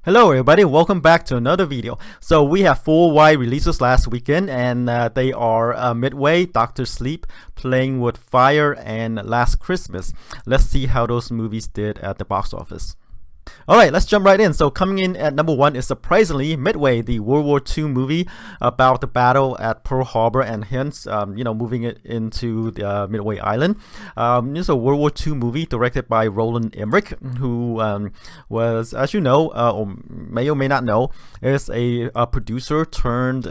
Hello everybody, welcome back to another video. So we have 4 wide releases last weekend, and they are Midway, Doctor Sleep, Playing with Fire, and Last Christmas. Let's see how those movies did at the box office. Alright, let's jump right in. So coming in at number 1 is surprisingly Midway, the World War II movie about the battle at Pearl Harbor and hence, moving it into the Midway Island. This is a World War II movie directed by Roland Emmerich, who was, as you know, or may not know, is a producer turned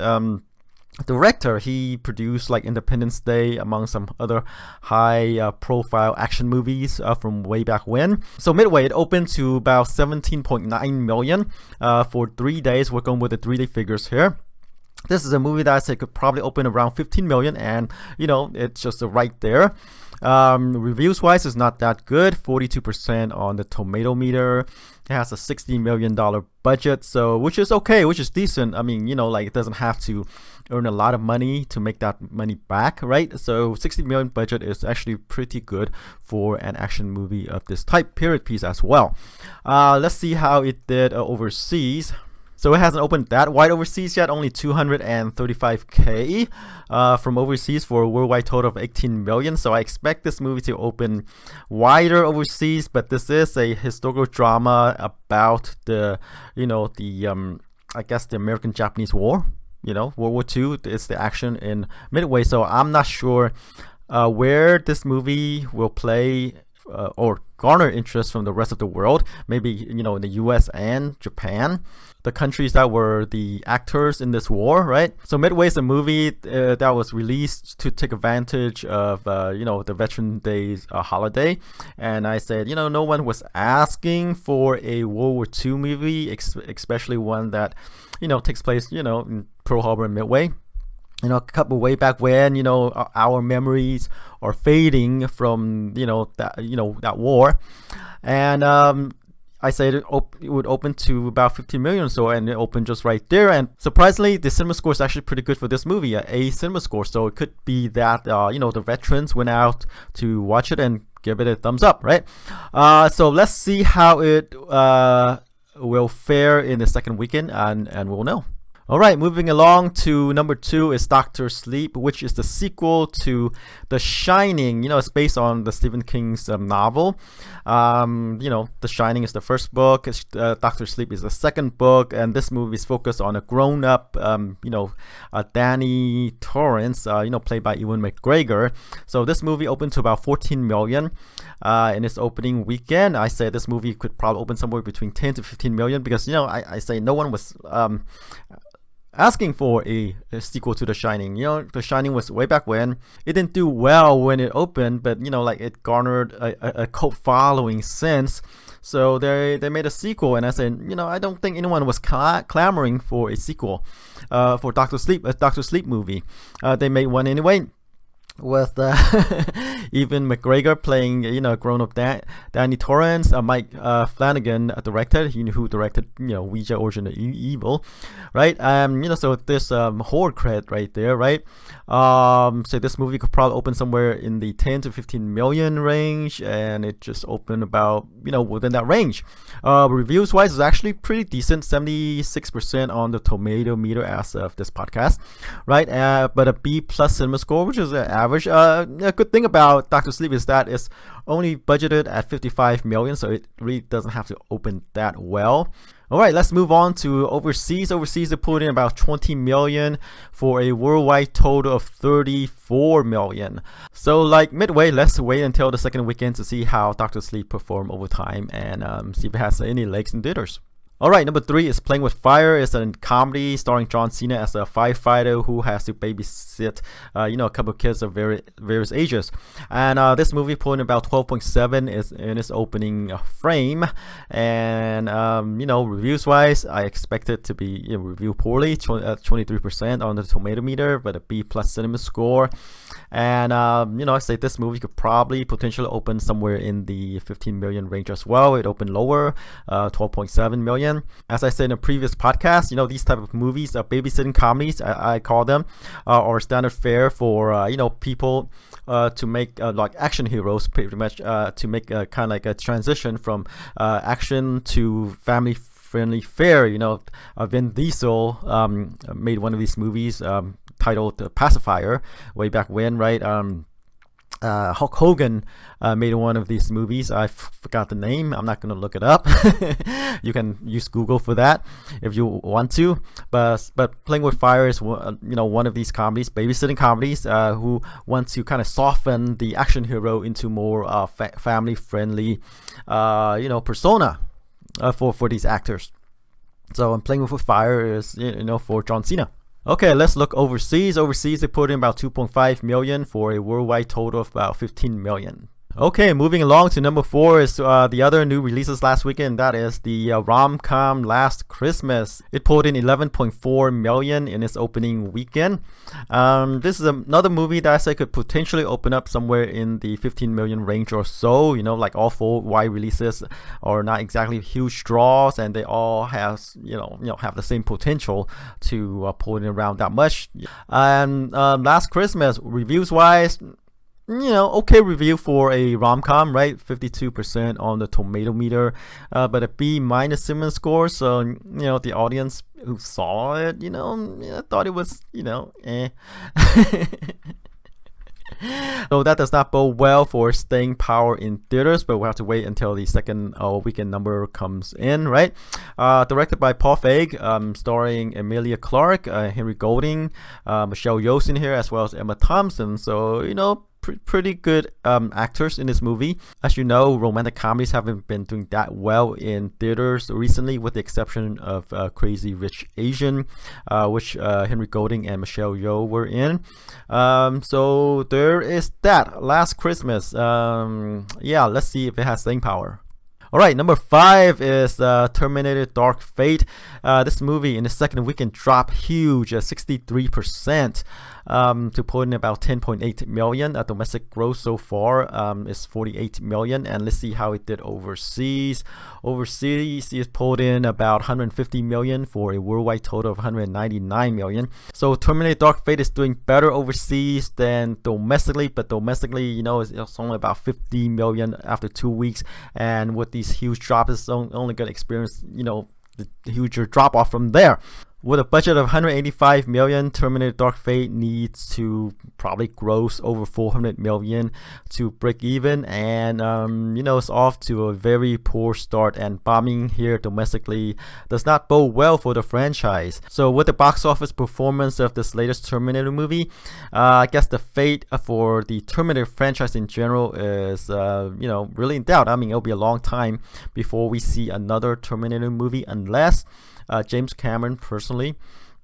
director. He produced like Independence Day among some other high profile action movies from way back when. So Midway, it opened to about 17.9 million for 3 days. We're going with the 3-day figures here. This is a movie that I said could probably open around 15 million, and it's just right there. Reviews wise, it's not that good. 42% on the tomato meter. It has a $60 million budget, so which is okay, which is decent. I mean, it doesn't have to earn a lot of money to make that money back, right? So 60 million budget is actually pretty good for an action movie of this type, period piece as well. Let's see how it did overseas. So it hasn't opened that wide overseas yet, only 235k from overseas for a worldwide total of 18 million. So I expect this movie to open wider overseas, but this is a historical drama about the I guess the American-Japanese War. World War II is the action in Midway. So I'm not sure where this movie will play or garner interest from the rest of the world. Maybe in the US and Japan, the countries that were the actors in this war, right? So Midway is a movie that was released to take advantage of the Veteran Days holiday, and I said no one was asking for a World War II movie, especially one that takes place in Pearl Harbor and Midway. A couple way back when, our memories are fading from, that war. And I said it would open to about 15 million or so, and it opened just right there. And surprisingly, the cinema score is actually pretty good for this movie, A cinema score. So it could be that, the veterans went out to watch it and give it a thumbs up, right? So let's see how it will fare in the second weekend, and we'll know. Alright, moving along to number 2 is Doctor Sleep, which is the sequel to The Shining. It's based on the Stephen King's novel. The Shining is the first book. Doctor Sleep is the second book, and this movie is focused on a grown-up, Danny Torrance, played by Ewan McGregor. So this movie opened to about 14 million in its opening weekend. I say this movie could probably open somewhere between 10 to 15 million because I say no one was asking for a sequel to The Shining. The Shining was way back when. It didn't do well when it opened, but it garnered a cult following since. So they made a sequel, and I said, I don't think anyone was clamoring for a sequel for Doctor Sleep, a Doctor Sleep movie. They made one anyway, with even McGregor playing grown-up Danny Torrance. Mike Flanagan directed, who directed Ouija Origin of Evil, right? So this horror cred right there, right? So this movie could probably open somewhere in the 10 to 15 million range, and it just opened about within that range. Reviews wise, it's actually pretty decent, 76% on the tomato meter as of this podcast, right? But a B+ cinema score, which is an average. A good thing about Doctor Sleep is that it's only budgeted at 55 million, so it really doesn't have to open that well. Alright, let's move on to overseas. Overseas, they put in about 20 million for a worldwide total of 34 million. So like Midway, let's wait until the second weekend to see how Doctor Sleep perform over time and see if it has any legs in theaters. Alright, number 3 is Playing with Fire. It's a comedy starring John Cena as a firefighter who has to babysit, a couple of kids of various ages. And this movie put in about 12.7 is in its opening frame. And, reviews wise, I expect it to be reviewed poorly, 23% on the tomato meter, but a B+ cinema score. And, I say this movie could probably potentially open somewhere in the 15 million range as well. It opened lower, 12.7 million. As I said in a previous podcast, these type of movies, babysitting comedies, I call them, are standard fare for, people to make like action heroes, pretty much, to make kind of like a transition from action to family family-friendly fare. You know, Vin Diesel made one of these movies titled The Pacifier way back when, right? Hulk Hogan made one of these movies. I forgot the name. I'm not going to look it up. You can use Google for that if you want to. But Playing with Fire is one of these comedies, babysitting comedies, who want to kind of soften the action hero into more family-friendly, persona for these actors. So Playing with Fire is for John Cena. Okay, let's look overseas. Overseas, they put in about 2.5 million for a worldwide total of about 15 million. Okay, moving along to number 4 is the other new releases last weekend. That is the rom-com Last Christmas. It pulled in 11.4 million in its opening weekend. This is another movie that I say could potentially open up somewhere in the 15 million range or so. You know, like all 4 wide releases are not exactly huge draws, and they all have have the same potential to pull in around that much. And Last Christmas, reviews wise, okay review for a rom-com, right? 52% on the tomato meter, but a B- cinema score. So the audience who saw it, thought it was eh. So that does not bode well for staying power in theaters, but we'll have to wait until the second weekend number comes in, right? Directed by Paul Feig, starring Emilia Clarke, Henry Golding, Michelle Yeoh in here, as well as Emma Thompson. So pretty good actors in this movie. As you know, romantic comedies haven't been doing that well in theaters recently, with the exception of Crazy Rich Asian, which Henry Golding and Michelle Yeoh were in. So there is that. Last Christmas. Let's see if it has staying power. Alright, number 5 is Terminator Dark Fate. This movie in the second weekend dropped huge, 63%, to put in about 10.8 million. Domestic gross so far is 48 million. And let's see how it did overseas. Overseas, it pulled in about 150 million for a worldwide total of 199 million. So Terminator Dark Fate is doing better overseas than domestically, but domestically, it's only about 50 million after 2 weeks. And with these huge drops, it's only going to experience, the huger drop off from there. With a budget of 185 million, Terminator Dark Fate needs to probably gross over 400 million to break even, and it's off to a very poor start, and bombing here domestically does not bode well for the franchise. So with the box office performance of this latest Terminator movie, I guess the fate for the Terminator franchise in general is really in doubt. I mean, it'll be a long time before we see another Terminator movie, unless James Cameron personally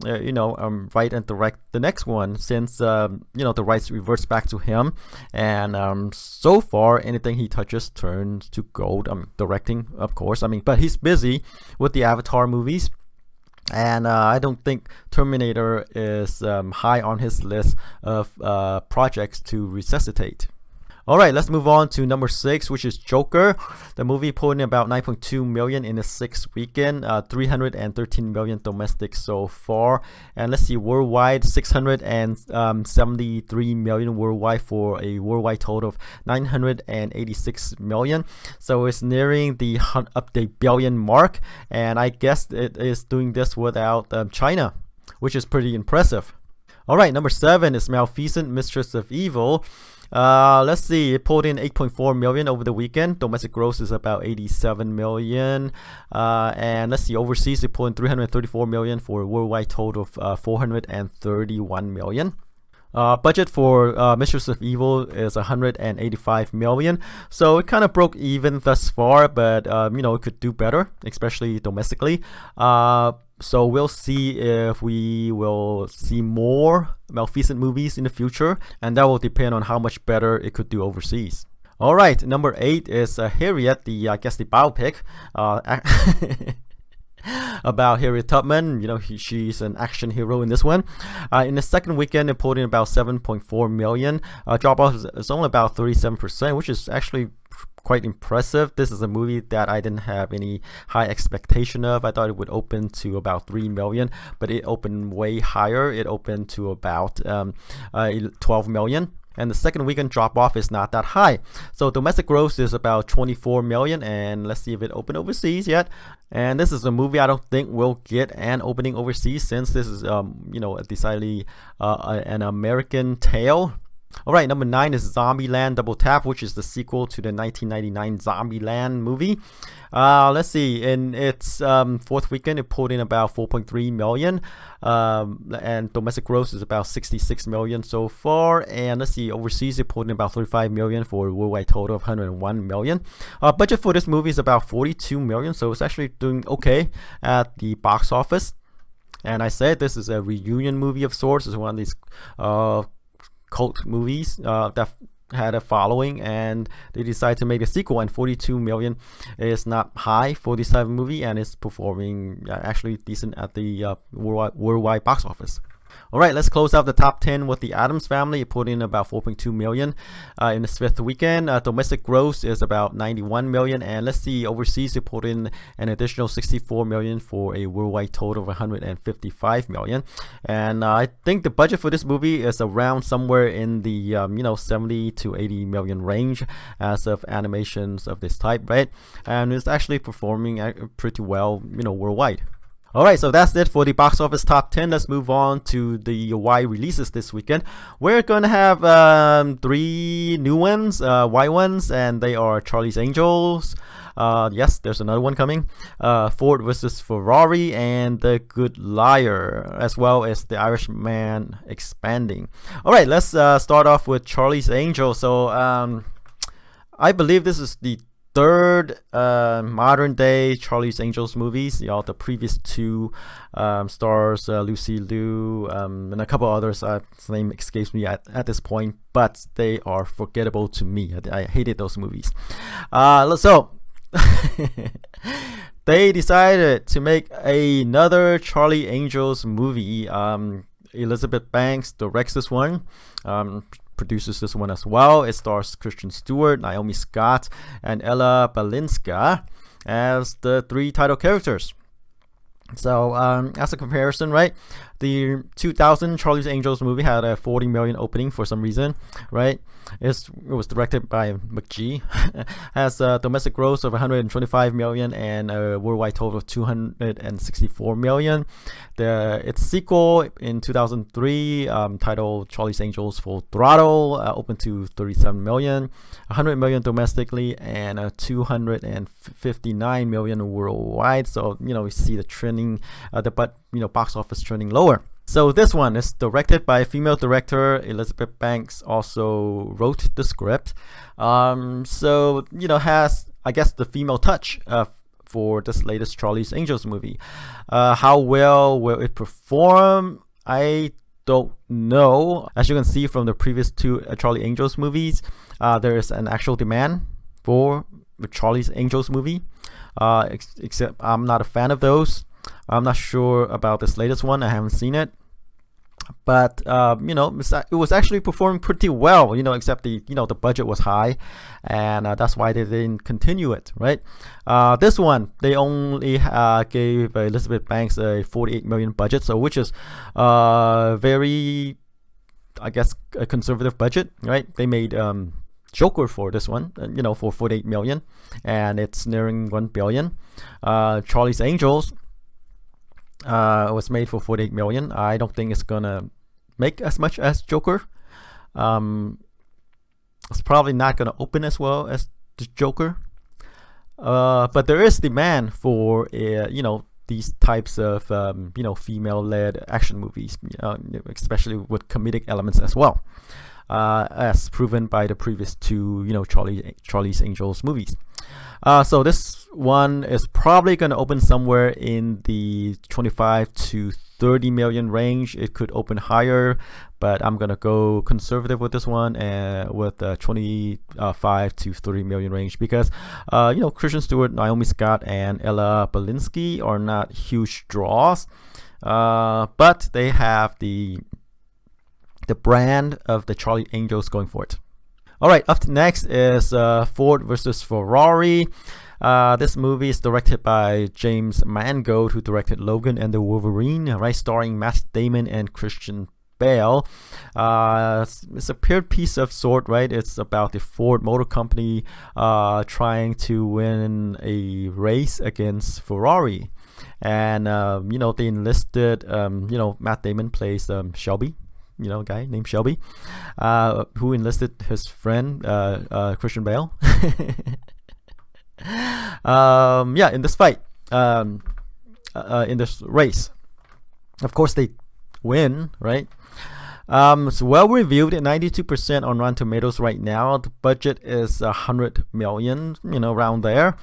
write and direct the next one, since the rights reverts back to him, and so far anything he touches turns to gold. Directing, of course, but he's busy with the Avatar movies, and I don't think Terminator is high on his list of projects to resuscitate. Alright, let's move on to number 6, which is Joker. The movie pulled in about 9.2 million in the 6th weekend, 313 million domestic so far. And let's see, worldwide, 673 million worldwide, for a worldwide total of 986 million. So it's nearing the billion mark, and I guess it is doing this without China, which is pretty impressive. Alright, number 7 is Maleficent, Mistress of Evil. Let's see, it pulled in 8.4 million over the weekend. Domestic gross is about 87 million. And let's see, overseas it pulled in 334 million for a worldwide total of 431 million. Budget for Mistress of Evil is 185 million. So it kind of broke even thus far, but it could do better, especially domestically. So we'll see if we will see more Maleficent movies in the future, and that will depend on how much better it could do overseas. Alright, number 8 is Harriet, the biopic about Harriet Tubman. She's an action hero in this one. In the second weekend, it pulled in about 7.4 million. Drop off is only about 37%, which is actually quite impressive. This is a movie that I didn't have any high expectation of. I thought it would open to about 3 million, but it opened way higher. It opened to about 12 million. and the second weekend drop off is not that high. So domestic gross is about 24 million, and let's see if it opened overseas yet. And this is a movie I don't think will get an opening overseas, since this is a decidedly an American tale. Alright, number 9 is Zombieland Double Tap, which is the sequel to the 1999 Zombieland movie. Let's see, in its fourth weekend, it pulled in about 4.3 million, and domestic gross is about 66 million so far. And let's see, overseas, it pulled in about 35 million for a worldwide total of 101 million. Budget for this movie is about 42 million, so it's actually doing okay at the box office. And I said this is a reunion movie of sorts. It's one of these cult movies that had a following, and they decided to make a sequel, and 42 million is not high for this type of movie, and it's performing actually decent at the worldwide box office. Alright, let's close out the top 10 with the Addams Family. It put in about 4.2 million in its fifth weekend. Domestic gross is about 91 million, and let's see, overseas it put in an additional 64 million for a worldwide total of 155 million. And I think the budget for this movie is around somewhere in the 70 to 80 million range as of animations of this type, right? And it's actually performing pretty well, worldwide. Alright, so that's it for the box office top 10. Let's move on to the wide releases this weekend. We're going to have 3 new ones, wide ones, and they are Charlie's Angels. Yes, there's another one coming. Ford versus Ferrari, and The Good Liar, as well as The Irishman expanding. Alright, let's start off with Charlie's Angels. So I believe this is the third modern day Charlie's Angels movies. The previous 2 stars Lucy Liu and a couple others. His name escapes me at this point, but they are forgettable to me. I hated those movies. So they decided to make another Charlie Angels movie. Elizabeth Banks directs this one. Produces this one as well. It stars Kristen Stewart, Naomi Scott, and Ella Balinska as the 3 title characters. So as a comparison, right, the 2000 Charlie's Angels movie had a 40 million opening for some reason, right? It was directed by McGee. Has a domestic gross of 125 million and a worldwide total of 264 million. Its sequel in 2003, titled Charlie's Angels Full Throttle, opened to 37 million, 100 million domestically, and 259 million worldwide. So we see the trending, box office trending lower. So this one is directed by a female director. Elizabeth Banks also wrote the script. So has, I guess, the female touch for this latest Charlie's Angels movie. How well will it perform? I don't know. As you can see from the previous 2 Charlie Angels movies, there is an actual demand for the Charlie's Angels movie. Except I'm not a fan of those. I'm not sure about this latest one. I haven't seen it, but it was actually performing pretty well. Except the budget was high, and that's why they didn't continue it. Right? This one they only gave Elizabeth Banks a 48 million budget, so which is very, I guess, a conservative budget. Right? They made Joker for this one, for 48 million, and it's nearing 1 billion. Charlie's Angels was made for 48 million. I don't think it's gonna make as much as Joker. It's probably not gonna open as well as the Joker. But there is demand for these types of female-led action movies, especially with comedic elements as well, as proven by the previous 2 Charlie's Angels movies. So this one is probably going to open somewhere in the 25 to 30 million range. It could open higher, but I'm going to go conservative with this one, and with 25 to 30 million range, because Kristen Stewart, Naomi Scott, and Ella Balinska are not huge draws, but they have the brand of the Charlie Angels going for it. Alright, up next is Ford versus Ferrari. This movie is directed by James Mangold, who directed Logan and the Wolverine, right, starring Matt Damon and Christian Bale. It's a period piece of sort, right? It's about the Ford Motor Company trying to win a race against Ferrari. And, they enlisted, Matt Damon plays Shelby, a guy named Shelby, who enlisted his friend, Christian Bale. In this fight, in this race. Of course, they win, right? It's well reviewed at 92% on Rotten Tomatoes right now. The budget is 100 million, around there.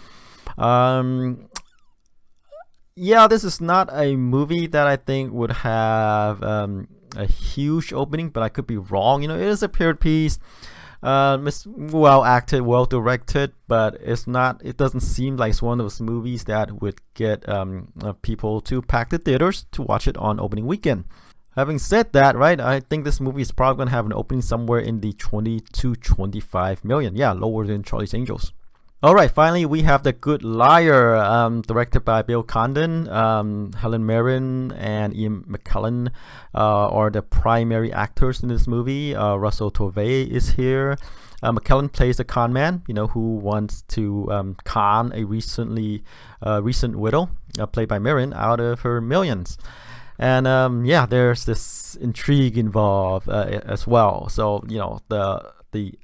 This is not a movie that I think would have a huge opening, but I could be wrong. It is a period piece. It's well acted, well directed, but it doesn't seem like it's one of those movies that would get people to pack the theaters to watch it on opening weekend. Having said that, right, I think this movie is probably going to have an opening somewhere in the 20 to 25 million. Yeah, lower than Charlie's Angels. All right, finally, we have The Good Liar, directed by Bill Condon. Helen Mirren and Ian McKellen are the primary actors in this movie. Russell Tovey is here. McKellen plays a con man, who wants to con a recent widow, played by Mirren, out of her millions. And there's this intrigue involved as well. So the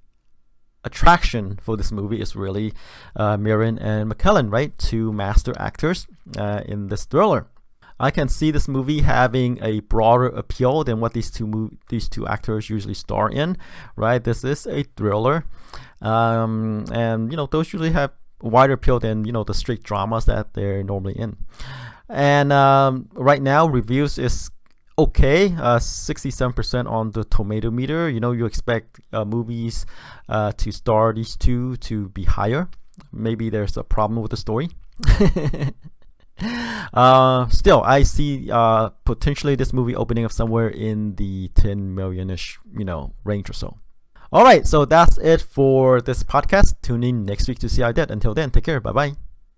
attraction for this movie is really Mirren and McKellen, right? Two master actors in this thriller. I can see this movie having a broader appeal than what these two actors usually star in, right? This is a thriller, and those usually have wider appeal than the straight dramas that they're normally in. And right now, reviews is okay, 67% on the tomato meter. You expect movies to star these two to be higher. Maybe there's a problem with the story. Still, I see potentially this movie opening up somewhere in the 10 million-ish, range or so. All right, so that's it for this podcast. Tune in next week to see how I did. Until then, take care. Bye-bye.